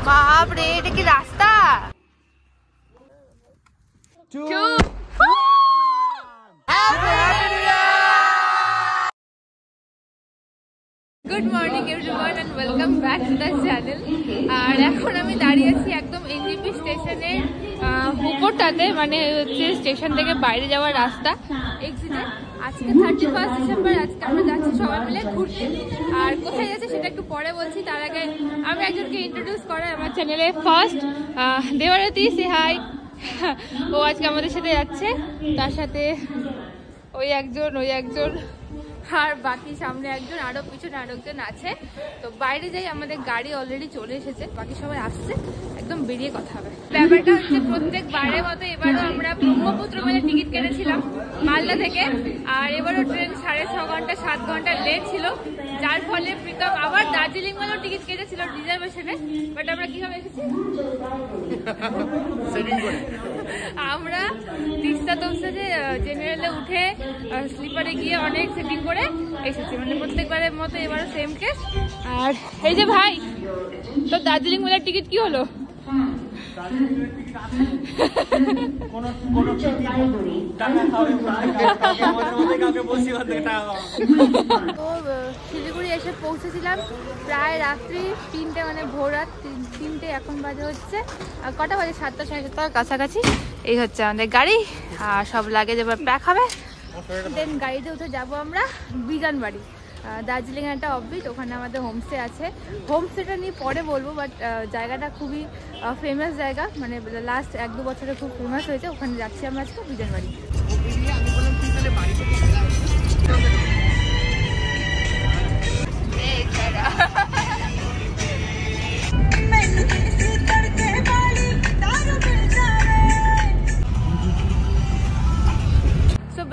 বাপ রে, এটা কি রাস্তা? Good morning everyone and welcome back to the channel. আর এখন আমি দাঁড়িয়ে আছি একদম এনজিপি স্টেশনের উপরটাতে, মানে হচ্ছে স্টেশন থেকে বাইরে যাওয়ার রাস্তা এক্সিটে। আজকে 31 ডিসেম্বর, আজকে আমরা যাচ্ছি সবাই মিলে ঘুরতে। আর কোথায় যাচ্ছি সেটা একটু পরে বলছি, তার আগে আমি একজনকে ইন্ট্রোডিউস করাই আমার চ্যানেলে। ফার্স্ট দেবারতী, সে হাই। ও আজকে আমাদের সাথে যাচ্ছে, তার সাথে ওই একজন আর বাকি সামনে একজন, আরো পিছনে আরেকজন আছে। তো বাইরে যাই, আমাদের গাড়ি অলরেডি চলে এসেছে, বাকি সবাই আসছে, একদম বেরিয়ে কথা হবে। ব্যাপারটা হচ্ছে প্রত্যেকবারের মতো এবারও আমরা ব্রহ্মপুত্র মেলে টিকিট কেটেছিলাম মালদা থেকে। আর এবারও ট্রেন 6.5 ঘন্টা 7 ঘন্টা লেট ছিল, যার ফলে প্রীতম আবার দার্জিলিং মেলেও টিকিট কেটেছিল রিজার্ভেশনে। বাট আমরা কিভাবে এসেছি, আমরা তিস্তা জেনারেলে উঠে স্লিপারে গিয়ে অনেক সেটিং করে এসেছি, মানে প্রত্যেকবারের মতো এবারও সেম কেস। আর এই যে ভাই, তো দার্জিলিং মেলার টিকিট কি হলো? শিলিগুড়ি এসে পৌঁছেছিলাম প্রায় রাত্রি 3টে, মানে ভোর রাত 3টে। এখন বাজে হচ্ছে কটা বাজে, 7টা 7:30 কাছাকাছি। এই হচ্ছে আমাদের গাড়ি, আর সব লাগেজ এবার প্যাক হবে। দেন গাড়িতে উঠে যাব আমরা বিজানবাড়ি। দার্জিলিং একটা অফবিট, ওখানে আমাদের হোমস্টে আছে। হোমস্টেটা নিয়ে পরে বলবো, বাট জায়গাটা খুবই ফেমাস জায়গা, মানে লাস্ট 1-2 বছরে খুব ফেমাস হয়েছে। ওখানে যাচ্ছি আমরা আজকে বিজানবাড়ি।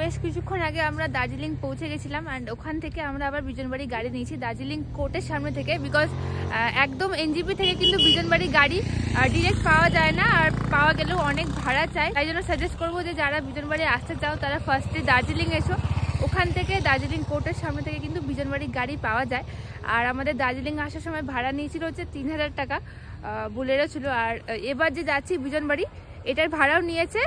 বেশ কিছুক্ষণ আগে আমরা দার্জিলিং পৌঁছে গেছিলাম, অ্যান্ড ওখান থেকে আমরা আবার বিজনবাড়ি গাড়ি নিয়েছি দার্জিলিং কোর্টের সামনে থেকে। বিকজ একদম এনজিপি থেকে কিন্তু বিজনবাড়ি গাড়ি ডিরেক্ট পাওয়া যায় না, আর পাওয়া গেলেও অনেক ভাড়া চাই। তাই জন্য সাজেস্ট করবো যে যারা বিজনবাড়ি আসতে চাও তারা ফার্স্টে দার্জিলিং এসো। ওখান থেকে দার্জিলিং কোর্টের সামনে থেকে কিন্তু বিজনবাড়ি গাড়ি পাওয়া যায়। আর আমাদের দার্জিলিং আসার সময় ভাড়া নিয়েছিল হচ্ছে 3000 টাকা, বুলেরো ছিল। আর এবার যে যাচ্ছি বিজনবাড়ি, এটার ভাড়াও নিয়েছে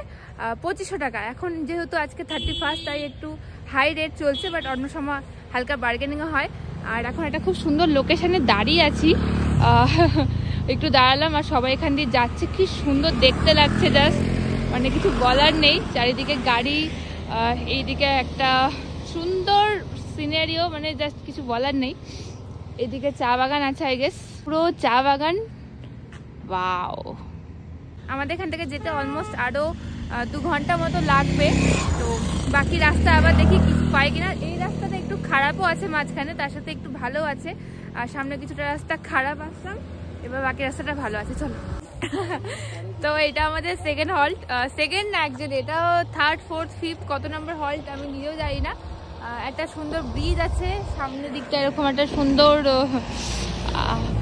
2500 টাকা। এখন যেহেতু আজকে 31, তাই একটু হাই রেট চলছে, বাট অন্য সময় হালকা বার্গেনিংও হয়। আর এখন একটা খুব সুন্দর লোকেশনে দাঁড়িয়ে আছি, একটু দাঁড়ালাম, আর সবাই এখান দিয়ে যাচ্ছে। কি সুন্দর দেখতে লাগছে, জাস্ট মানে কিছু বলার নেই। চারিদিকে গাড়ি, এইদিকে একটা সুন্দর সিনারিও, মানে জাস্ট কিছু বলার নেই। এদিকে চা বাগান আছে, আই গেস পুরো চা বাগান। ওয়াও! আমাদের এখান থেকে যেতে অলমোস্ট আরও 2 ঘন্টা মতো লাগবে। তো বাকি রাস্তা আবার দেখি কিছু পাই কিনা। এই রাস্তাটা একটু খারাপও আছে মাঝখানে, তার সাথে একটু ভালো আছে। আর সামনে কিছুটা রাস্তা খারাপ আসলাম, এবার বাকি রাস্তাটা ভালো আছে, চলো। তো এটা আমাদের সেকেন্ড হল্ট, সেকেন্ড না অ্যাকচুয়ালি এটাও 3rd 4th 5th কত নম্বর হল্ট আমি নিজেও জানি না। একটা সুন্দর ব্রিজ আছে সামনের দিকটা, এরকম একটা সুন্দর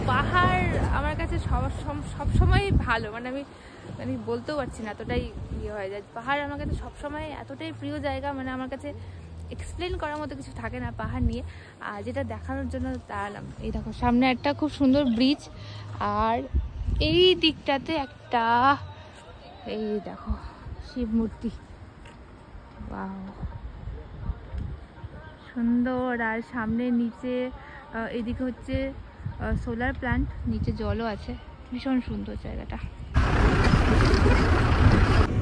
পাহাড়। আমার কাছে সবসময় ভালো, মানে আমি বলতেও পারছি না, এতটাই ইয়ে হয়ে যায়। পাহাড় আমার কাছে সবসময় এতটাই প্রিয় জায়গা, মানে আমার কাছে এক্সপ্লেন করার মতো কিছু থাকে না পাহাড় নিয়ে। আর যেটা দেখানোর জন্য দাঁড়ালাম, এই দেখো সামনে একটা খুব সুন্দর ব্রিজ, আর এই দিকটাতে একটা, এই দেখো শিব মূর্তি, বাহ সুন্দর। আর সামনে নিচে এদিকে হচ্ছে সোলার প্ল্যান্ট, নিচে জলও আছে, ভীষণ সুন্দর জায়গাটা।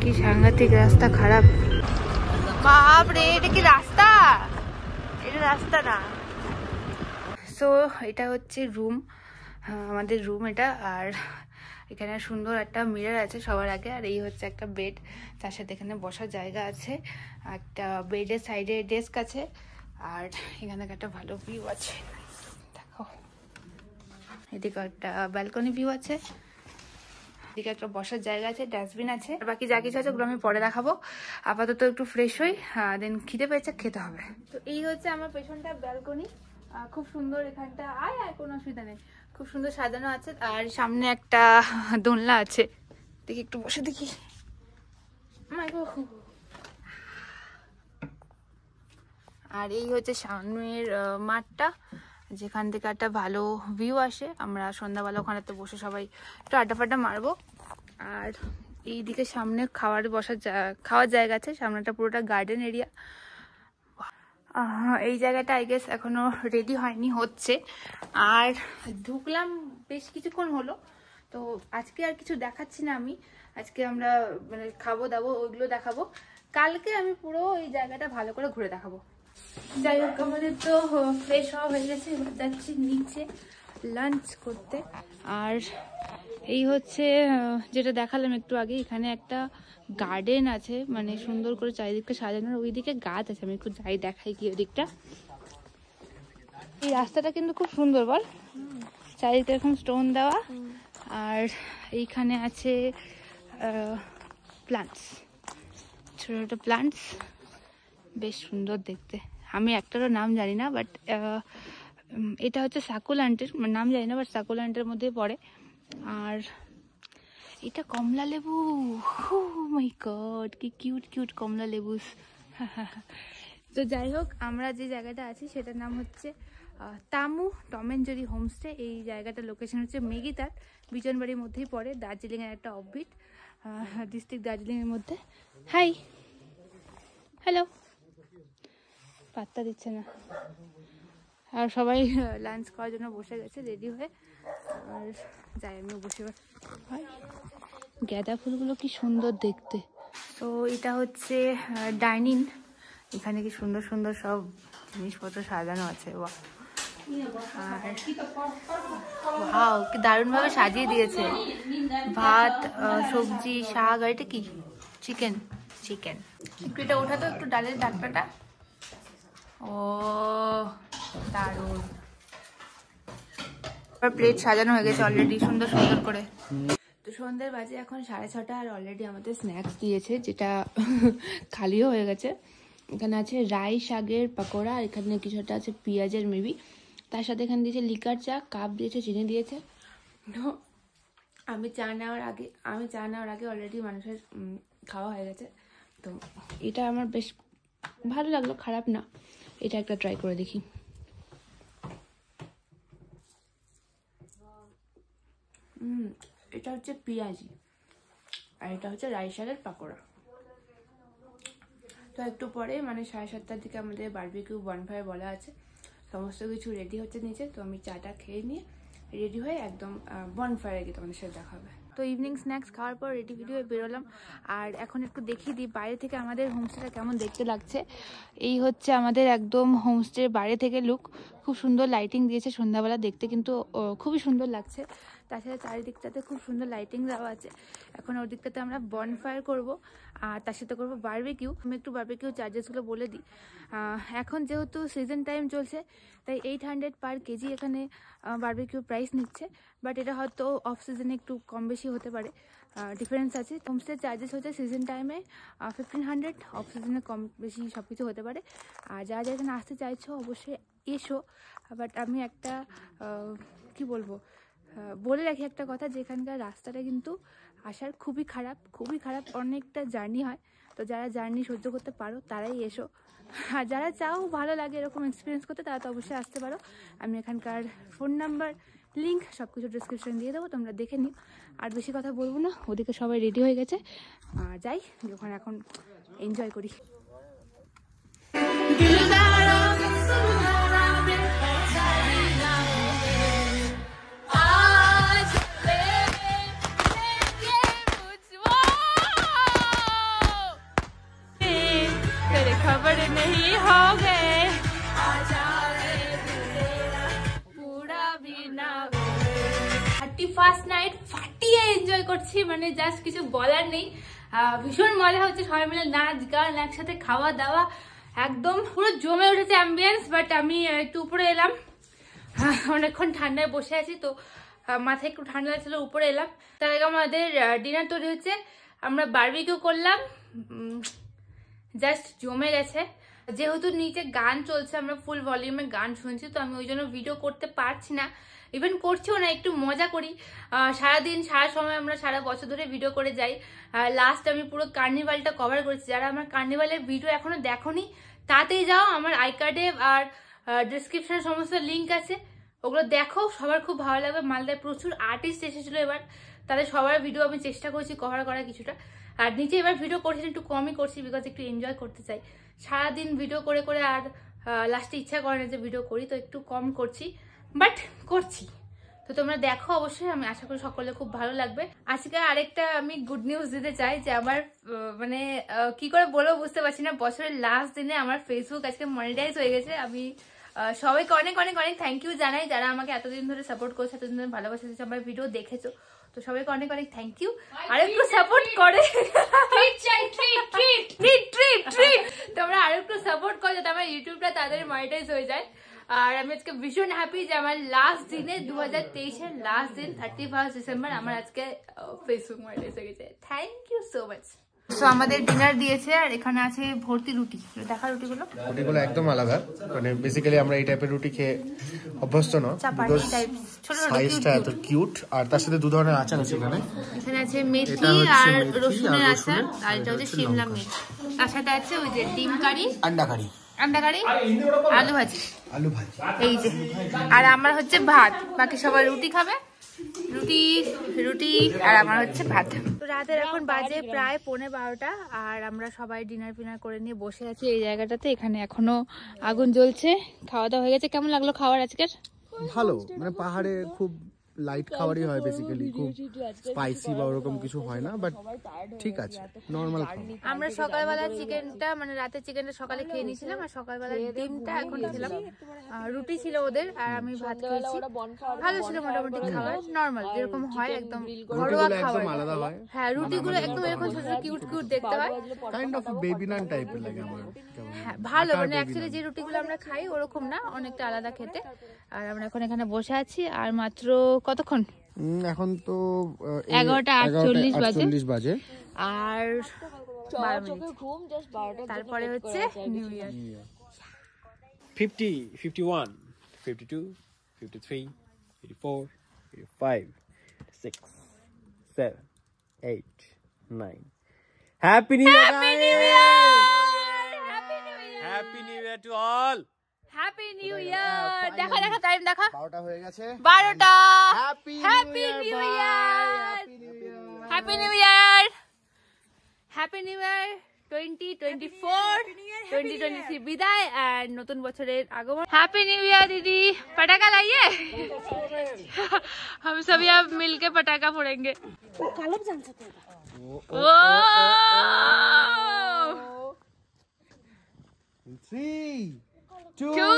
কি সাংঘাতিক রাস্তা খারাপ, বাপ রে, এটা কি রাস্তা? এটা রাস্তা না। সো এটা হচ্ছে রুম, আমাদের রুম এটা। আর এখানে সুন্দর একটা মিরর আছে সবার আগে। আর এই হচ্ছে একটা বেড, তার সাথে এখানে বসার জায়গা আছে, একটা বেডের সাইডে ডেস্ক আছে। আর এখানে একটা ভালো ভিউ আছে, দেখো এদিকে একটা ব্যালকনি ভিউ আছে, এদিকে একটা বসার জায়গা আছে, ডাস্টবিন আছে। আর বাকি যা কিছু আছে ওগুলো আমি পরে দেখাবো। আপাতত একটু ফ্রেশ হই, দেন খিদে পেয়েছে, খেতে হবে। তো এই হচ্ছে আমার পেছনটা ব্যালকনি, খুব সুন্দর। এখানটা আয় কোনো অসুবিধা নেই, খুব সুন্দর সাজানো আছে। আর সামনে একটা দোলনা আছে, দেখি একটু বসে দেখি। আর এই হচ্ছে সামনের মাঠটা, যেখান থেকে একটা ভালো ভিউ আসে। আমরা সন্ধ্যাবেলা ওখানেতে বসে সবাই একটু আড্ডা ফাড্ডা মারবো। আর এইদিকে সামনে খাওয়ার জায়গা আছে, সামনেটা পুরোটা গার্ডেন এরিয়া। এই জায়গাটা আই গেস এখনো রেডি হয়নি, হচ্ছে। আর ঢুকলাম বেশ কিছুক্ষণ হলো, তো আজকে আর কিছু দেখাচ্ছি না আমি। আজকে আমরা মানে খাবো দাবো ওইগুলো দেখাবো, কালকে আমি পুরো এই জায়গাটা ভালো করে ঘুরে দেখাবো। যাই হোক, আমাদের তো ফ্রেশ হওয়া হয়ে গেছে, এবার যাচ্ছি নিচে লাঞ্চ করতে। আর এই হচ্ছে যেটা দেখালাম একটু আগে, এখানে একটা গার্ডেন আছে, মানে সুন্দর করে চারিদিকটা সাজানোর, ওইদিকে গাছ আছে, আমি একটু যাই দেখাই কি ওদিকটা। এই রাস্তাটা কিন্তু খুব সুন্দর, বল, চারিদিকে এরকম স্টোন দেওয়া। আর এইখানে আছে প্লান্টস, ছোট ছোট প্লান্টস, বেশ সুন্দর দেখতে। আমি একটারও নাম জানি না, বাট এটা হচ্ছে সাকুল্যান্টের, নাম জানি না, বাট সাকুল্যান্টের মধ্যে পড়ে। আর এটা কমলা লেবু, ও মাই গড, কি কিউট কিউট কমলা লেবুস। তো যাই হোক, আমরা যে জায়গাটা আছি সেটার নাম হচ্ছে তামু টম এন্ড জেরি হোমস্টে। এই জায়গাটার লোকেশন হচ্ছে মেগিতাট, বিজনবাড়ির মধ্যেই পড়ে, দার্জিলিংয়ের একটা অফবিট ডিস্ট্রিক্ট, দার্জিলিংয়ের মধ্যে। হাই, হ্যালো, পাত্তা দিচ্ছে না। আর সবাই লাঞ্চ করার জন্য বসে গেছে রেডি হয়ে। আর যাই আমিও বসে হয়। গাঁদা ফুলগুলো কি সুন্দর দেখতে। তো এটা হচ্ছে ডাইনিং, এখানে কি সুন্দর সুন্দর সব জিনিসপত্র সাজানো আছে। আর কি দারুণ ভাবে সাজিয়ে দিয়েছে, ভাত, সবজি, শাক। আর এটা কি চিকেন, চিকেন। এটা ওঠাতো একটু ডালের ঢাকনাটা, ও দারুণ। প্লেট সাজানো হয়ে গেছে অলরেডি সুন্দর সুন্দর করে। তো সন্ধ্যের বাজে এখন 6:30, আর অলরেডি আমাদের স্ন্যাক্স দিয়েছে, যেটা খালিও হয়ে গেছে। এখানে আছে রাই শাকের পাকোড়া, আর এখানে কিছুটা আছে পেঁয়াজের মেবি, তার সাথে এখানে দিয়েছে লিকার চা, কাপ দিয়েছে, চিনি দিয়েছে। তো আমি চা নেওয়ার আগে অলরেডি মানুষের খাওয়া হয়ে গেছে। তো এটা আমার বেশ ভালো লাগলো, খারাপ না। এটা একটা ট্রাই করে দেখি। এটা হচ্ছে পেঁয়াজি, আর এটা হচ্ছে রাই শাকের পাকোড়া। তো একটু পরে মানে 7:30টার দিকে আমাদের বারবিকিউ বনফায়ার বলা আছে, সমস্ত কিছু রেডি হচ্ছে নিচে। তো আমি চাটা খেয়ে নিয়ে রেডি হয়ে একদম বনফায়ারে গিয়ে তোমাদের সাথে দেখা হবে। তো ইভিনিং স্ন্যাক্স খাওয়ার পর রেডি ভিডিও বেরোলাম। আর এখন একটু দেখিয়ে দিই বাইরে থেকে আমাদের হোমস্টেটা কেমন দেখতে লাগছে। এই হচ্ছে আমাদের একদম হোমস্টের বাইরে থেকে লুক, খুব সুন্দর লাইটিং দিয়েছে সন্ধ্যাবেলা, দেখতে কিন্তু খুবই সুন্দর লাগছে। তাছাড়া চারিদিকটাতে খুব সুন্দর লাইটিং দেওয়া আছে। এখন ওর দিকটাতে আমরা বনফায়ার করব, আর তার সাথে করবো বারবিকিউ। আমি একটু বারবিকিউ চার্জেসগুলো বলে দিই। এখন যেহেতু সিজন টাইম চলছে, তাই 800 পার কেজি এখানে বারবিকিউ প্রাইস নিচ্ছে। বাট এটা হয়তো অফ সিজনে একটু কম বেশি হতে পারে, ডিফারেন্স আছে। হোমস্টে চার্জেস হচ্ছে সিজন টাইমে 1500, অফ সিজনে কম বেশি সব কিছু হতে পারে। আর যারা যারা এখানে আসতে চাইছো অবশ্যই এসো। বাট আমি একটা কি বলবো, বলে রাখি একটা কথা, যে এখানকার রাস্তাটা কিন্তু আসার খুবই খারাপ, অনেকটা জার্নি হয়। তো যারা জার্নি সহ্য করতে পারো তারাই এসো, আর যারা চাও ভালো লাগে এরকম এক্সপিরিয়েন্স করতে, তারা তো অবশ্যই আসতে পারো। আমি এখানকার ফোন নাম্বার, লিঙ্ক সব কিছু ডিসক্রিপশন দিয়ে দেবো, তোমরা দেখে নিও। আর বেশি কথা বলবো না, ওদিকে সবাই রেডি হয়ে গেছে, যাই যখন এখন এনজয় করি। खबर नहीं हो गए पूरा भी ना 31st নাইট ফাটিয়ে এনজয় করছি, মানে জাস্ট কিছু বলার নেই। ভীষণ মজা হচ্ছে, সবাই মিলে নাচ গান একসাথে, খাওয়া দাওয়া, একদম পুরো জমে উঠেছে অ্যাম্বিয়েন্স। বাট আমি একটু উপরে এলাম, অনেকক্ষণ ঠান্ডায় বসে আছি, তো মাথায় একটু ঠান্ডা লাগছিল, উপরে এলাম। তার আগে আমাদের ডিনার তৈরি হচ্ছে, আমরা বারবিকিউ করলাম, জাস্ট জমে গেছে। যেহেতু নিচে গান চলছে, আমরা ফুল ভলিউমে গান শুনছি, তো আমি ওই জন্য ভিডিও করতে পারছি না, ইভেন করছিও না, একটু মজা করি। সারাদিন সারা সময় আমরা সারা বছর ধরে ভিডিও করে যাই। লাস্ট আমি পুরো কার্নিভালটা কভার করেছি। যারা আমার কার্নিভালের ভিডিও এখনো দেখোনি, তাতেই যাও, আমার আই কার্ডে আর ডিসক্রিপশনে সমস্ত লিঙ্ক আছে, ওগুলো দেখো, সবার খুব ভালো লাগবে। মালদায় প্রচুর আর্টিস্ট এসেছিলো এবার, তাদের সবার ভিডিও আমি চেষ্টা করছি কভার করা কিছুটা। আর নিচে এবার ভিডিও করছি একটু কমই করছি, বিকজ একটু এনজয় করতে চাই। সারাদিন ভিডিও করে করে আর লাস্টে ইচ্ছা করে না যে ভিডিও করি, তো একটু কম করছি, বাট করছি। তো তোমরা দেখো অবশ্যই, আমি আশা করি সকলে খুব ভালো লাগবে। আজকে আরেকটা আমি গুড নিউজ দিতে চাই যে আমার মানে কি করে বলবো বুঝতে পারছি না, বছরের লাস্ট দিনে আমার ফেসবুক আজকে মনিটাইজ হয়ে গেছে। আমি সবাইকে অনেক অনেক অনেক থ্যাংক ইউ জানাই, যারা আমাকে এতদিন ধরে সাপোর্ট করছে, এতদিন ধরে ভালোবাসা দিচ্ছে, আমার ভিডিও দেখেছো, তো সবাইকে অনেক অনেক থ্যাংক ইউ। আর একটু সাপোর্ট করে তোমরা আরো একটু সাপোর্ট করো যাতে আমার ইউটিউবটা তাড়াতাড়ি মনিটাইজ হয়ে যায়। আর আমি আজকে ভীষণ হ্যাপি যে আমার লাস্ট দিনে 2023-এর লাস্ট দিন 31 ডিসেম্বর আমার আজকে ফেসবুক মনিটাইজ হয়ে গেছে। Thank you so much. So আমাদের ডিনার দিয়েছে, আর এখানে আছে ভর্তি রুটি। দেখা রুটিগুলো একদম আলাদা, মানে বেসিক্যালি আমরা এই টাইপের রুটি খেয়ে অভ্যস্ত না, সাইজটা এত কিউট। আর তার সাথে দু ধরনের আচার আছে এখানে। এখানে আছে মেথি আর রসুনের আচার, আর এটা হচ্ছে শিমলা মির্চ। তার সাথে আছে ওই যে ডিম কারি, আন্ডা কারি, আলু ভাজি, এই যে। আর আমার হচ্ছে ভাত, বাকি সবাই রুটি খাবে, রুটি আর আমার হচ্ছে ভাত। তো রাতের এখন বাজে প্রায় 11:15, আর আমরা সবাই ডিনার ফিনার করে নিয়ে বসে আছি এই জায়গাটাতে। এখানে এখনো আগুন জ্বলছে, খাওয়া দাওয়া হয়ে গেছে। কেমন লাগলো খাবার আজকের? ভালো, মানে পাহাড়ে খুব লাইট খাবারই হয় বেসিক্যালি, খুব স্পাইসি বা ওরকম কিছু হয় না, বাট ঠিক আছে, নরমাল খাবার। আমরা সকালবেলা চিকেনটা, মানে রাতে চিকেনটা সকালে খেয়ে নিয়েছিলাম, আর সকালবেলা ডিমটা এখন খেলাম। রুটি ছিল ওদের, আর আমি ভাত খেয়েছি। ভালো ছিল মোটামুটি খাবার, নরমাল যেরকম হয়, একদম ঘরোয়া খাবার। হ্যাঁ, রুটিগুলো একদম এরকম ছোট ছোট কিউট কিউট দেখতে হয়, কাইন্ড অফ বেবি নান টাইপের লাগে আমার। হ্যাঁ ভালো, মানে অ্যাকচুয়ালি যে রুটিগুলো আমরা খাই ওরকম না, অনেকটা আলাদা খেতে। আর আমরা এখন এখানে বসে আছি, আর মাত্র কতক্ষণ, এখন তো 11:48 বাজে, আর 12 মিনিট, তারপরে হচ্ছে new year. 50, 51, 52, 53, 84, 85, 6, 7, 8, 9. Happy New Year! Happy New Year! Happy New Year to all! Happy new year. দেখা টাইম দেখা, 12টা হয়ে গেছে, 12টা। Happy new year, happy new year, happy new year 2024, 2023 বিদায়, আর নতুন বছরের আগমন। হ্যাপি নিউ ইয়ার दीदी, पटाखा लाइए, हम सभी अब मिलके पटाखा फोड़ेंगे। ओ 3, 2,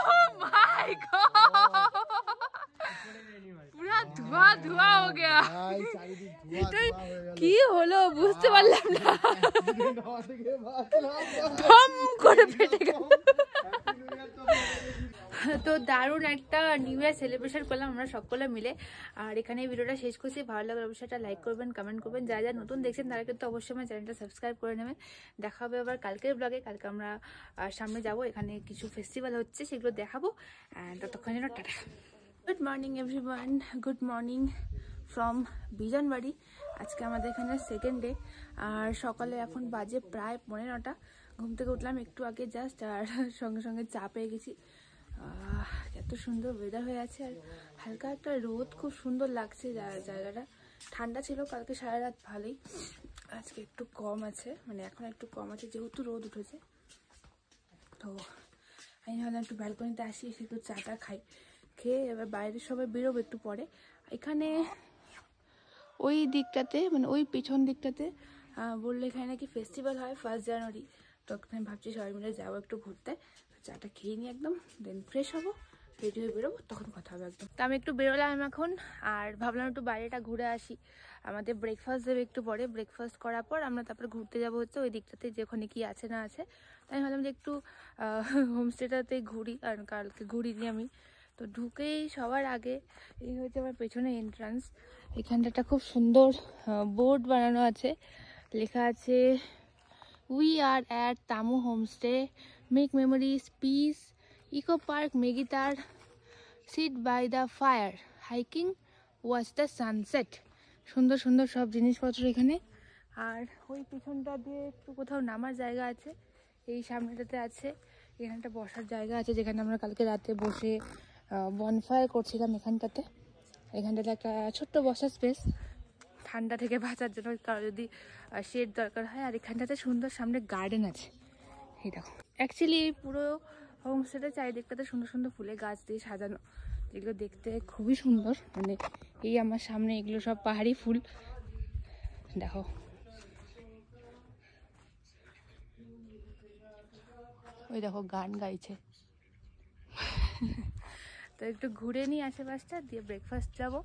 1 माय गॉड, पूरा धुआं धुआं हो गया। কি হলো বুঝতে পারলাম না, ধম করে ফেটে গেল। তো দারুণ একটা নিউ ইয়ার সেলিব্রেশন করলাম আমরা সকলে মিলে। আর এখানে ভিডিওটা শেষ করছি, ভালো লাগলে অবশ্যই একটা লাইক করবেন, কমেন্ট করবেন। যারা যারা নতুন দেখছেন তারা কিন্তু অবশ্যই আমার চ্যানেলটা সাবস্ক্রাইব করে নেবেন। দেখা হবে আবার কালকের ব্লগে। কালকে আমরা সামনে যাব, এখানে কিছু ফেস্টিভ্যাল হচ্ছে, সেগুলো দেখাবো। অ্যান্ড ততক্ষণ যেন টাটা। Good morning everyone, good morning from Bijanbari. আজকে আমাদের এখানে সেকেন্ড ডে, আর সকালে এখন বাজে প্রায় 15টা। ঘুম থেকে উঠলাম একটু আগে জাস্ট, আর সঙ্গে সঙ্গে চা পেয়ে গেছি। এত সুন্দর ওয়েদার হয়ে আছে, আর হালকা একটা রোদ, খুব সুন্দর লাগছে জায়গাটা। ঠান্ডা ছিল কালকে সারা রাত, ভালোই। আজকে একটু কম আছে, মানে এখন একটু কম আছে যেহেতু রোদ উঠেছে। তো আমি ভাবলাম একটু ব্যালকনিতে আসি, এসে একটু চাটা খাই, খেয়ে এবার বাইরে সবাই বেরোবো একটু পরে। এখানে ওই দিকটাতে, মানে ওই পিছন দিকটাতে বললে এখানে নাকি ফেস্টিভ্যাল হয় 1 জানুয়ারি। তো আমি ভাবছি সবাই মিলে যাবো একটু ঘুরতে। চাটা খেয়ে নিই একদম, দেন ফ্রেশ হবো, রেডি হয়ে বেরোবো, তখন কথা হবে একদম। তো আমি একটু বেরোলাম এখন, আর ভাবলাম একটু বাইরেটা ঘুরে আসি। আমাদের ব্রেকফাস্ট দেবে একটু পরে, ব্রেকফাস্ট করার পর আমরা তারপরে ঘুরতে যাবো হচ্ছে ওই দিকটাতে, যে ওখানে কি আছে না আছে। তাই ভাবলাম যে একটু হোমস্টেটাতে ঘুরি, কারণ কালকে ঘুরিনি আমি। তো ঢুকেই সবার আগে এই হচ্ছে আমার পেছনে এন্ট্রান্স। এখানটা একটা খুব সুন্দর বোর্ড বানানো আছে, লেখা আছে we are at Tamu homestay, make memories, peace, eco park মেগিতার, sit by the fire, hiking, watch the sunset. সুন্দর সুন্দর সব জিনিসপত্র এখানে। আর ওই পিছনটা দিয়ে একটু কোথাও নামার জায়গা আছে, এই সামনেটাতে আছে, এখানটা বসার জায়গা আছে যেখানে আমরা কালকে রাতে বসে বনফায়ার করছিলাম। এখানটাতে একটা ছোট্ট বসার স্পেস, ঠান্ডা থেকে বাঁচার জন্য কারো যদি শেড দরকার হয়। আর এখানটাতে সুন্দর সামনে গার্ডেন আছে, এই দেখো। অ্যাকচুয়ালি পুরো হোমস্টেটা চারিদিকটাতে সুন্দর সুন্দর ফুলে গাছ দিয়ে সাজানো, যেগুলো দেখতে খুবই সুন্দর। মানে এই আমার সামনে এগুলো সব পাহাড়ি ফুল, দেখো। ওই দেখো গান গাইছে। তো একটু ঘুরে নিই আশেপাশটা, দিয়ে ব্রেকফাস্ট যাবো।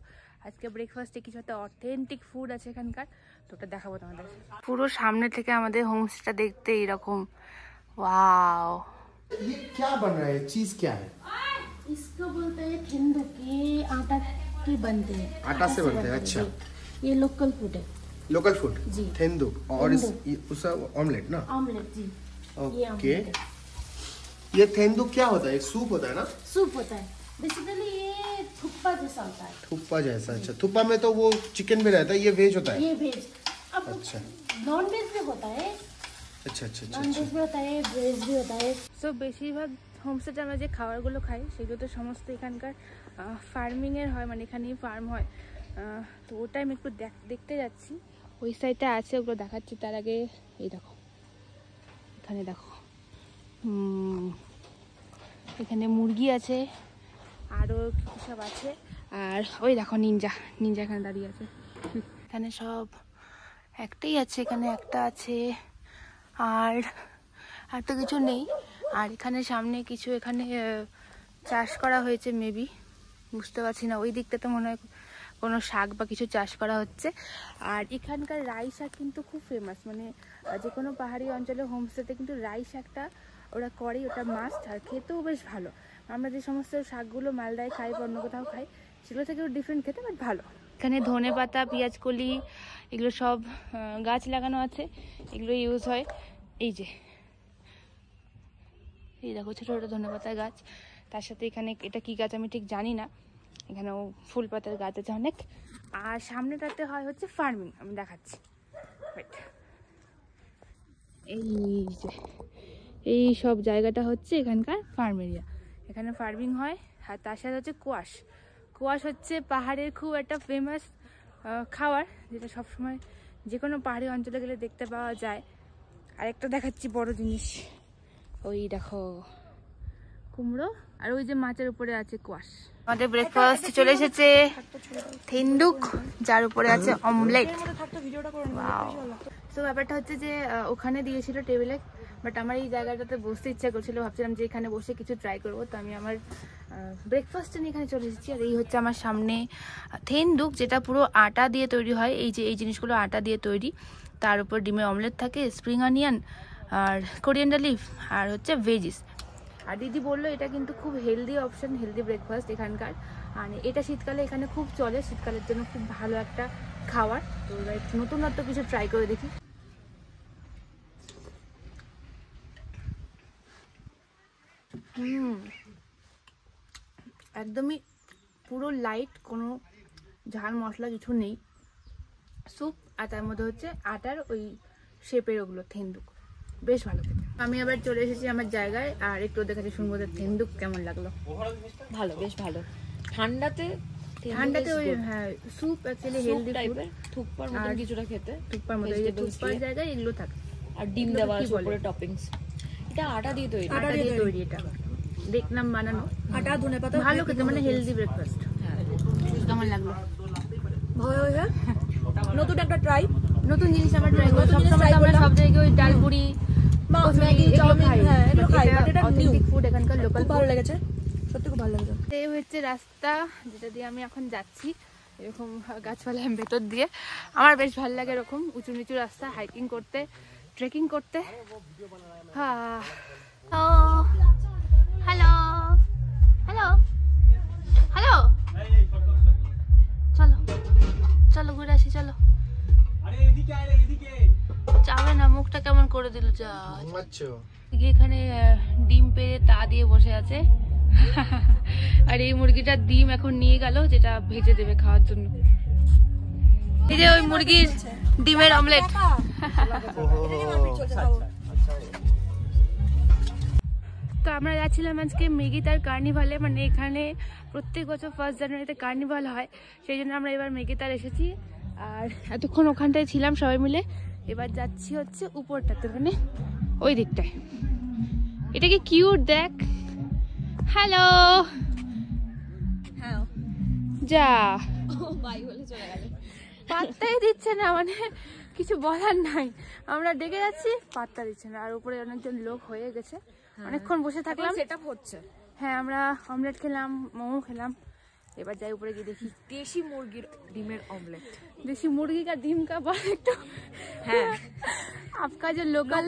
আজকে ব্রেকফাস্টে কিছু একটা অথেন্টিক ফুড আছে এখানকার, তো ওটা দেখাবো তোমাদের। পুরো সামনে থেকে আমাদের হোমস্টেটা দেখতে এরকম। ওয়াও, ये क्या बन रहा है? चीज क्या है? इसको बोलते हैं ठेंदुक। ये आटा के बनते हैं, आटा से बनते हैं। अच्छा, ये लोकल फूड है, लोकल फूड जी। थेंदुक और उसका ऑमलेट ना? ऑमलेट जी। ये ओके, ऑमलेट है। ये थेंदुक क्या होता है? सूप होता है ना? सूप होता है, बेसिकली ये थुप्पा जैसा होता है। थुप्पा जैसा। अच्छा, थुप्पा में तो वो चिकन भी रहता है, ये वेज होता है? ये वेज। अब अच्छा नॉन वेज भी होता है, अच्छा अच्छा अच्छा नॉन वेज भी होता है, वेज भी होता है। সো বেশিরভাগ হোমস্টেতে আমরা যে খাবারগুলো খাই সেগুলো তো সমস্ত এখানকার ফার্মিংয়ের হয়, মানে এখানেই ফার্ম হয়। তো ওটা আমি একটু দেখতে যাচ্ছি, ওই সাইডটা আছে, ওগুলো দেখাচ্ছি। তার আগে এই দেখো, এখানে দেখো, এখানে মুরগি আছে, আরও কী সব আছে। আর ওই দেখো নিনজা এখানে দাঁড়িয়ে আছে। এখানে সব একটাই আছে, এখানে একটা আছে, আর তো কিছু নেই। আর এখানে সামনে কিছু এখানে চাষ করা হয়েছে, মেবি, বুঝতে পারছি না। ওই দিকটাতে মনে হয় কোনো শাক বা কিছু চাষ করা হচ্ছে। আর এখানকার রাই শাক কিন্তু খুব ফেমাস, মানে যে কোনো পাহাড়ি অঞ্চলে হোমস্টেতে কিন্তু রাই শাকটা ওরা করে, ওটা মাস্ট। আর খেতেও বেশ ভালো। আমরা যে সমস্ত শাকগুলো মালদায় খাই বা অন্য কোথাও খাই সেগুলো থেকেও ডিফারেন্ট খেতে, বাট ভালো। এখানে ধনে পাতা, পেঁয়াজ কলি, এগুলো সব গাছ লাগানো আছে, এগুলো ইউজ হয়। এই দেখো ছোটো ছোটো ধনে পাতার গাছ, তার সাথে এখানে এটা কি গাছ আমি ঠিক জানি না, এখানেও ফুল পাতার গাছ আছে অনেক। আর সামনেটাতে হয় হচ্ছে ফার্মিং, আমি দেখাচ্ছি। এই সব জায়গাটা হচ্ছে এখানকার ফার্ম এরিয়া, এখানে ফার্মিং হয়। আর তার সাথে হচ্ছে কোয়াশ হচ্ছে পাহাড়ের খুব একটা ফেমাস খাবার, যেটা সবসময় যে কোনো পাহাড়ি অঞ্চলে গেলে দেখতে পাওয়া যায়। আরেকটা দেখাচ্ছি বড় জিনিস, ওই দেখো কুমড়ো, আর ওই যে মাছের উপরে আছে কোয়াশ। আমাদের ব্রেকফাস্ট চলে এসেছে, থেন্দুক, যার উপরে আছে অমলেট। তো ব্যাপারটা হচ্ছে যে ওখানে দিয়েছিল টেবিলে, বাট আমার এই জায়গাটাতে বসতে ইচ্ছা করছিল, ভাবছিলাম যে এখানে বসে কিছু ট্রাই করবো। তো আমি আমার ব্রেকফাস্ট নিয়ে এখানে চলে এসেছি। আর এই হচ্ছে আমার সামনে থেন্দুক, যেটা পুরো আটা দিয়ে তৈরি হয়। এই জিনিসগুলো আটা দিয়ে তৈরি, তার উপর ডিমের অমলেট থাকে, স্প্রিং অনিয়ন আর কোরিয়ান্ডার লিফ, আর হচ্ছে ভেজিস। আর দিদি বললো এটা কিন্তু খুব হেলদি অপশন, হেলদি ব্রেকফাস্ট এখানকার। আর এটা শীতকালে এখানে খুব চলে, শীতকালের জন্য খুব ভালো একটা খাবার। তো নতুনত্ব কিছু ট্রাই করে দেখি। একদমই পুরো লাইট, কোনো ঝাল মশলা কিছু নেই, স্যুপ, আর তার মধ্যে হচ্ছে আটার ওই শেপের ওগুলো থেন্দুক, বেশ ভালো খেতে। আমি আবার চলে এসেছি আমার জায়গায়, আর একটু দেখাচ্ছি শুনবো থেন্দুক কেমন লাগলো। ভালো, বেশ ভালো। ঠান্ডাতে ওই হ্যাঁ স্যুপ অ্যাকচুয়ালি হেলদি টাইপের, থুপ্পার মতো কিছুটা খেতে, থুপ্পার মতো, এই যে থুপ্পার জায়গায় এগুলো থাকে, আর ডিম দেওয়া আছে উপরে টপিংস। এটা আটা দিয়ে তৈরি, এটা দেখলাম বানানো, আটা ধনে পাতা, ভালো খেতে, মানে হেলদি ব্রেকফাস্ট। কেমন লাগলো? নতুন একটা ট্রাই, নতুন জিনিস আমরা ট্রাই করি। সবসময় আমরা সব জায়গায় ওই ডাল পুরি, ম্যাগি, চাউমিন খাই, বাট এটা অথেন্টিক ফুড, এখানকার লোকাল, ভালো লেগেছে, সত্যি খুব ভালো লেগেছে। এই হচ্ছে রাস্তা যেটা দিয়ে আমি এখন যাচ্ছি, এরকম গাছপালার ভেতর দিয়ে। আমার বেশ ভালো লাগে এরকম উঁচু নিচু রাস্তা, হাইকিং করতে, ট্রেকিং করতে। হ্যালো হ্যালো হ্যালো, চলো চলো ঘুরে আসি, চলো। যাবে না, মুখটা কেমন করে দিল। যা এখানে ডিম পেড়ে তা দিয়ে বসে আছে, আর এই মুরগিটার ডিম এখন নিয়ে গেল, যেটা ভেজে দেবে খাওয়ার জন্য। এই যে ওই মুরগির ডিমের অমলেট। তো আমরা যাচ্ছিলাম আজকে মেগিতার কার্নিভালে, মানে এখানে প্রত্যেক বছর 1 জানুয়ারিতে কার্নিভাল হয়, সেই জন্য আমরা এবার মেগিতার এসেছি। আর এতক্ষণ ওখানটায় ছিলাম সবাই মিলে, এবার যাচ্ছি হচ্ছে উপরটাতে, মানে ওই দিকটায়। এটা কি কিউট দেখ। হ্যালো যা পাত্তাই দিচ্ছে না, মানে কিছু বলার নাই। আমরা ডেকে যাচ্ছি, পাত্তা দিচ্ছে না। আর উপরে অনেকজন লোক হয়ে গেছে, অনেকক্ষণ বসে থাকলাম, সেটআপ হচ্ছে। হ্যাঁ, আমরা অমলেট খেলাম, মোমো খেলাম। এবার যাই উপরে গিয়ে দেখি। দেশি মুরগির ডিমের অমলেট। देसी मुर्गी का ডিম का बात है, आपका जो लोकल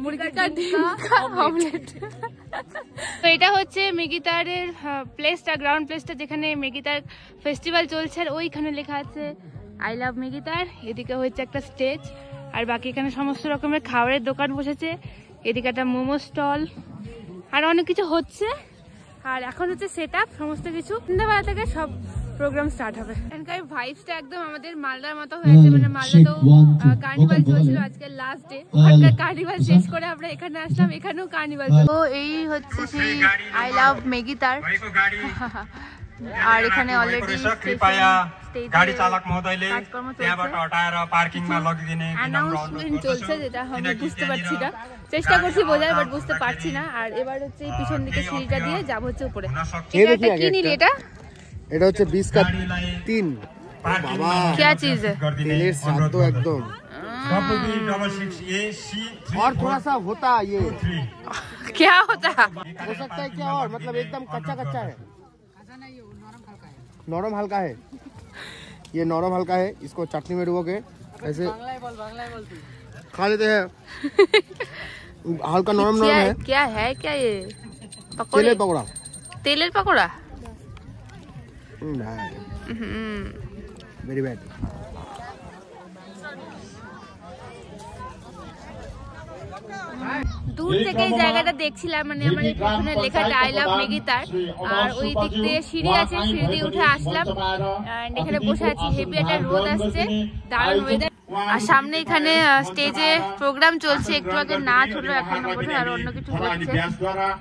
मुर्गी का ডিম का ऑमलेट। তো এটা হচ্ছে মেগিতারের প্লেসটা, গ্রাউন্ড প্লেসটা, যেখানে মেগিতার ফেস্টিভ্যাল চলছে। আর ওইখানে লেখা আছে আই লাভ মেগিতার। এদিকে হচ্ছে একটা স্টেজ, আর বাকি এখানে সমস্ত রকমের খাবারের দোকান বসেছে। এদিকে একটা মোমো স্টল, আর অনেক কিছু হচ্ছে। আর এখন হচ্ছে সেটআপ সমস্ত কিছু। সন্ধ্যাবেলা থেকে সব প্রোগ্রাম স্টার্ট হবে। এখানকার ভাইবসটা একদম আমাদের মালদার মতো হয়েছে, মানে মালদাতেও কার্নিভাল চলছিল, আজকে লাস্ট ডে। ওখানকার কার্নিভাল শেষ করে আমরা এখানে আসলাম, এখানেও কার্নিভাল। তো এই হচ্ছে সেই আই লাভ মেগিতার। আর এখানে অলরেডি গাড়ি চালক মহোদয়ले त्यहाँबाट हटाएर पार्किङमा लगिदिने অ্যানাউন্সমেন্ট চলছে, যেটা আমি বুঝতে পারছি না, চেষ্টা করছি বোঝার, বাট বুঝতে পারছি না। আর এবার হচ্ছে এই পিছন দিকে সিঁড়িটা দিয়ে যাব হচ্ছে উপরে। এটা কি নিলি? এটা হচ্ছে 20 का 3। बाबा क्या चीज है? तेलेर साथ तो एकदम। और थोड़ा सा होता ये क्या होता हो सकता है क्या, और मतलब एकदम कच्चा कच्चा है, नरम हल्का है। ये नरम हल्का है, इसको चटनी में डुबो के ऐसे खा लेते हैं। हल्का नरम नरम है। क्या है क्या ये? तेलेर पकौड़ा। तेलेर पकौड़ा वेरी बैड। দূর থেকে এই জায়গাটা দেখছিলাম, মানে আমার পিছনে লেখাটা আই লাভ মেগিতার। আর ওই দিক দিয়ে সিঁড়ি আছে, সিঁড়ি দিয়ে উঠে আসলাম। এখানে বসে আছি, হেভি একটা রোদ আসছে, দারুণ ওয়েদার। আর সামনে এখানে স্টেজে প্রোগ্রাম চলছে, একটু আগে নাচ হলো, এখন বোধহয় আর অন্য কিছু হচ্ছে।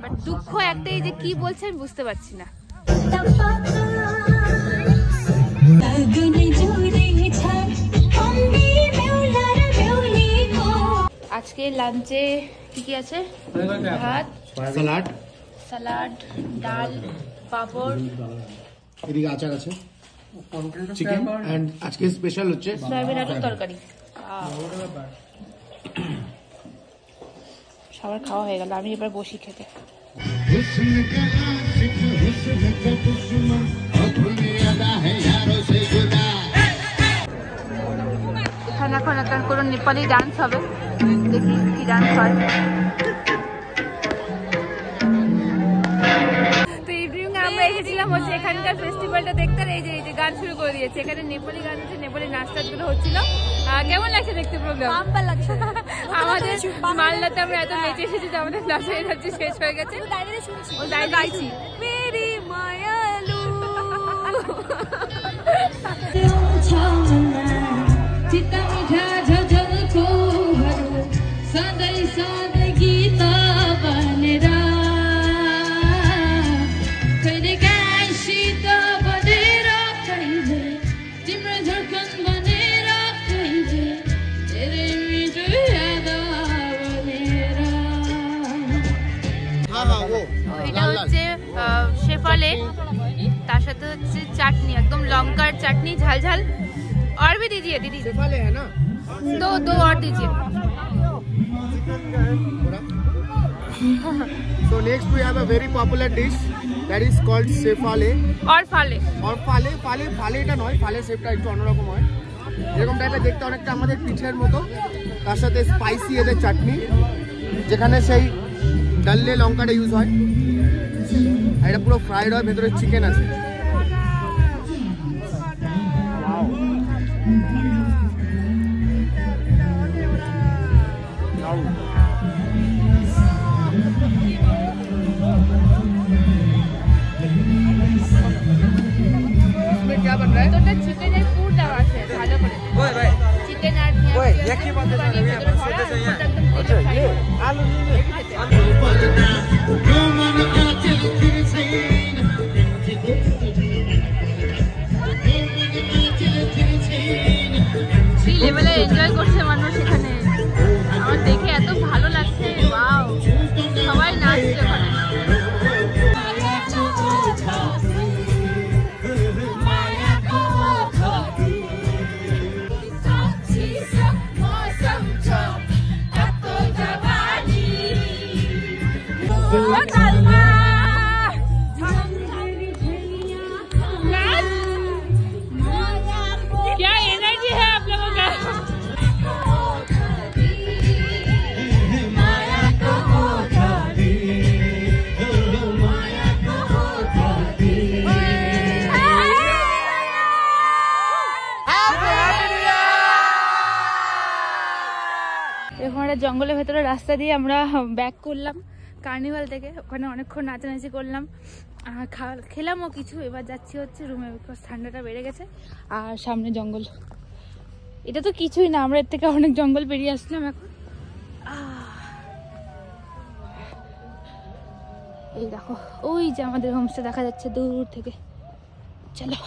বাট দুঃখ একটাই যে কি বলছে আমি বুঝতে পারছি না। আজকে লাঞ্চে কি কি আছে? ভাত, সালাড, সালাড, ডাল, পাপড়, এদিকে আচার আছে, চিকেন, এন্ড আজকে স্পেশাল হচ্ছে সয়াবিন আলুর তরকারি। সবার খাওয়া হয়ে গেল, আমি এবার বসি খেতে। এখানে এখন একটা কোনো নেপালি ডান্স হবে, দেখি কি ডান্স হয়। তো ইভিনিং আমরা এসেছিলাম হচ্ছে এখানকার ফেস্টিভ্যালটা দেখতে। এই যে গান শুরু করে দিয়েছে, এখানে নেপালি গান হচ্ছে, নেপালি নাচ টাচগুলো হচ্ছিল। কেমন লাগছে দেখতে প্রোগ্রাম? আমাদের মালদাতে আমরা এত নেচে এসেছি যে আমাদের নাচের এনার্জি শেষ হয়ে গেছে। ও গাইছি মেরি মায়ালু। এটা হচ্ছে শেফালে, তার সাথে হচ্ছে চাটনি, একদম লঙ্কার চাটনি, ঝাল ঝাল। और भी दीजिए दीदी, शेफाले है ना, दो और दीजिए। So next we have a very popular dish that is called शेफाले। और ফালে, और ফালে ফালে ফালে এটা নয়, ফালে শেপটা একটু অন্যরকম হয়, এরকম টাইপের দেখতে, অনেকটা আমাদের পিঠের মতো। তার সাথে স্পাইসি এদের চাটনি, যেখানে সেই ডাললে লঙ্কাটা ইউজ হয়। আর এটা পুরো ফ্রাইড হয়, ভেতরে চিকেন আছে। क्या बन रहा है? तो चिकेन पुर देवा আছে ভালো করে। চিকেন আর সেই লেভেলে এনজয় করছে মানুষ এখানে। আমার দেখে এত ভালো লাগছে, ওয়াও, সবাই নাচছে ওখানে। क्या एनर्जी है आप लोगों का। এখানে জঙ্গলের ভেতরে রাস্তা দিয়ে আমরা ব্যাক করলাম কার্নিভাল থেকে। ওখানে অনেকক্ষণ নাচানাচি করলাম, খেলামও কিছু। এবার যাচ্ছি হচ্ছে রুমে, বিকজ ঠান্ডাটা বেড়ে গেছে আর সামনে জঙ্গল। এটা তো কিছুই না, আমরা এর থেকে অনেক জঙ্গল পেরিয়ে আসলাম এখন। এই দেখো, ওই যে আমাদের হোমস্টে দেখা যাচ্ছে দূর থেকে। চলো,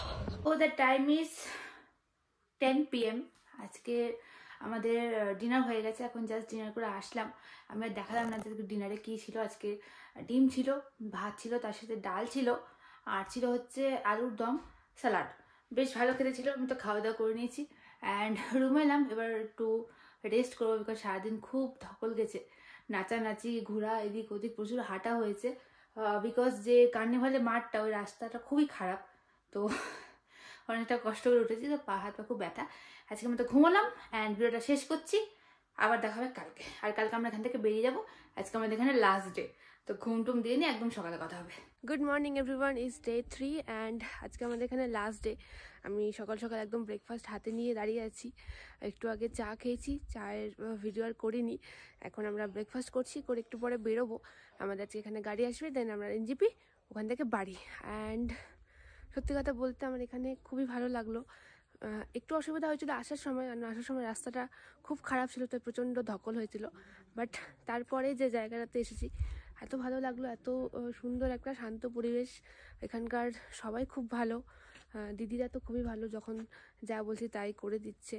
ও দ্য টাইম ইজ 10 PM। আজকে আমাদের ডিনার হয়ে গেছে, এখন জাস্ট ডিনার করে আসলাম। আমরা দেখালাম না যে ডিনারে কি ছিল। আজকে ডিম ছিল, ভাত ছিল, তার সাথে ডাল ছিল, আর ছিল হচ্ছে আলুর দম, স্যালাড। বেশ ভালো খেতে ছিল। আমি তো খাওয়া দাওয়া করে নিয়েছি অ্যান্ড রুমে এলাম। এবার একটু রেস্ট করবো, বিকজ সারাদিন খুব ধকল গেছে, নাচানাচি, ঘোরা, এদিক ওদিক প্রচুর হাঁটা হয়েছে। বিকজ যে কার্নিভালের মাঠটা, ওই রাস্তাটা খুবই খারাপ, তো অনেকটা কষ্ট করে উঠেছি, তো পা হাত পা খুব ব্যথা। আজকে মতো ঘুমালাম অ্যান্ড ভিডিওটা শেষ করছি। আবার দেখা হবে কালকে, আর কালকে আমরা এখান থেকে বেরিয়ে যাবো। আজকে আমাদের এখানে লাস্ট ডে, তো ঘুম টুম দিয়ে নিয়ে একদম সকালে কথা হবে। Good morning everyone, is day 3 and আজকে আমাদের এখানে লাস্ট ডে। আমি সকাল সকাল একদম ব্রেকফাস্ট হাতে নিয়ে দাঁড়িয়ে আছি। একটু আগে চা খেয়েছি, চায়ের ভিডিও আর করিনি। এখন আমরা ব্রেকফাস্ট করছি, করে একটু পরে বেরোবো। আমাদের আজকে এখানে গাড়ি আসবে, দেন আমরা এনজিপি, ওখান থেকে বাড়ি। অ্যান্ড সত্যি কথা বলতে আমার এখানে খুবই ভালো লাগলো। একটু অসুবিধা হয়েছিল আসার সময়, আর আসার সময় রাস্তাটা খুব খারাপ ছিল, তো প্রচণ্ড ধকল হয়েছিল। বাট তারপরে যে জায়গাটাতে এসেছি, এত ভালো লাগলো, এত সুন্দর একটা শান্ত পরিবেশ। এখানকার সবাই খুব ভালো, দিদিরা তো খুবই ভালো, যখন যা বলছি তাই করে দিচ্ছে।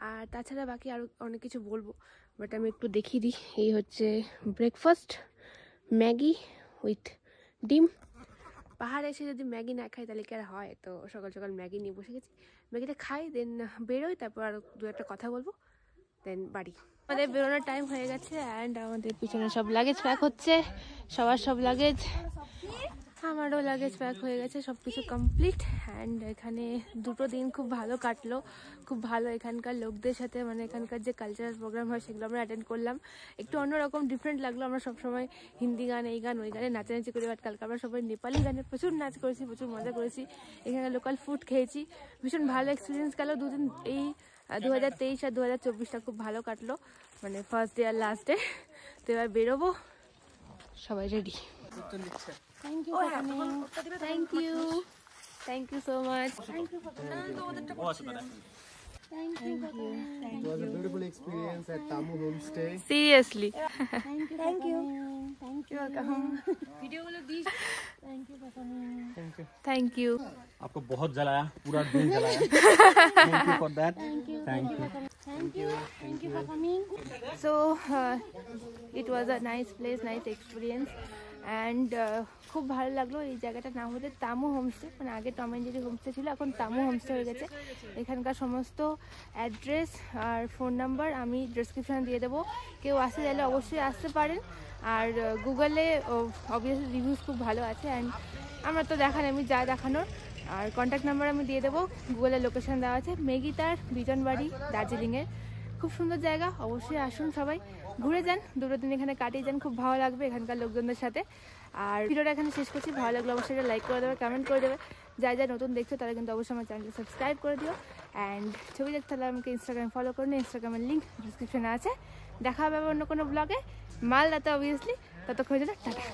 আর তাছাড়া বাকি আরও অনেক কিছু বলবো, বাট আমি একটু দেখিয়ে দিই। এই হচ্ছে ব্রেকফাস্ট, ম্যাগি উইথ ডিম। পাহাড়ে এসে যদি ম্যাগি না খাই তাহলে কি আর হয়? তো সকাল সকাল ম্যাগি নিয়ে বসে গেছি, ম্যাগিটা খাই, দেন বেরোই, তারপর আরও দু একটা কথা বলবো, দেন বাড়ি। আমাদের বেরোনোর টাইম হয়ে গেছে অ্যান্ড আমাদের পিছনে সব লাগেজ প্যাক হচ্ছে, সবার সব লাগেজ, আমারও লাগেজ প্যাক হয়ে গেছে, সব কিছু কমপ্লিট। অ্যান্ড এখানে 2টো দিন খুব ভালো কাটলো, খুব ভালো। এখানকার লোকদের সাথে, মানে এখানকার যে কালচারাল প্রোগ্রাম হয় সেগুলো আমরা অ্যাটেন্ড করলাম। একটু অন্যরকম ডিফারেন্ট লাগলো। আমরা সবসময় হিন্দি গান, এই গান, ওই গানে নাচানাচি করি, বাট কালকে আমরা সবাই নেপালি গানে প্রচুর নাচ করেছি, প্রচুর মজা করেছি। এখানে লোকাল ফুড খেয়েছি, ভীষণ ভালো এক্সপিরিয়েন্স গেল 2 দিন। এই 2023 আর 2024টা খুব ভালো কাটলো, মানে ফার্স্ট ডে আর লাস্ট ডে। তো এবার বেরোবো, সবাই ready. Thank you for coming. Thank you, thank you so much. Thank you for coming. It was a beautiful experience at Tamu Homestay. Seriously, Thank you. Thank you. Thank you. आपको बहुत जलाया, पूरा दिन जलाया। Thank you for that. Thank you. Thank you. Thank you for coming. So it was a nice place, nice experience and খুব ভালো লাগলো। এই জায়গাটার নাম হচ্ছে তামু হোমস্টে, মানে আগে টম অ্যান্ড জেরি হোমস্টে ছিল, এখন তামু হোমস্টে হয়ে গেছে। এখানকার সমস্ত অ্যাড্রেস আর ফোন নাম্বার আমি ডেসক্রিপশানে দিয়ে দেবো, কেউ আসতে চাইলে অবশ্যই আসতে পারেন। আর গুগলে অবভিয়াসলি রিভিউজ খুব ভালো আছে, অ্যান্ড আমরা তো দেখান, আমি যা দেখানোর। আর কন্ট্যাক্ট নাম্বার আমি দিয়ে দেবো, গুগলের লোকেশান দেওয়া আছে, মেগিতার বিজনবাড়ি, দার্জিলিংয়ের। খুব সুন্দর জায়গা, অবশ্যই আসুন, সবাই ঘুরে যান, 2টো দিন এখানে কাটিয়ে যান, খুব ভালো লাগবে এখানকার লোকজনদের সাথে। আর ভিডিওটা এখানে শেষ করছি, ভালো লাগলো অবশ্যই এটা লাইক করে দেবে, কমেন্ট করে দেবে। যা যা নতুন দেখছো তারা কিন্তু অবশ্যই আমার চ্যানেলটা সাবস্ক্রাইব করে দিও। অ্যান্ড ছবি দেখতে হলে আমাকে ইনস্টাগ্রামে ফলো করে নিও, ইনস্টাগ্রামের লিঙ্ক ডিসক্রিপশনে আছে। দেখা হবে অন্য কোনো ব্লগে, মালদাতে অবভিয়াসলি। ততক্ষণ জন্য টাটা।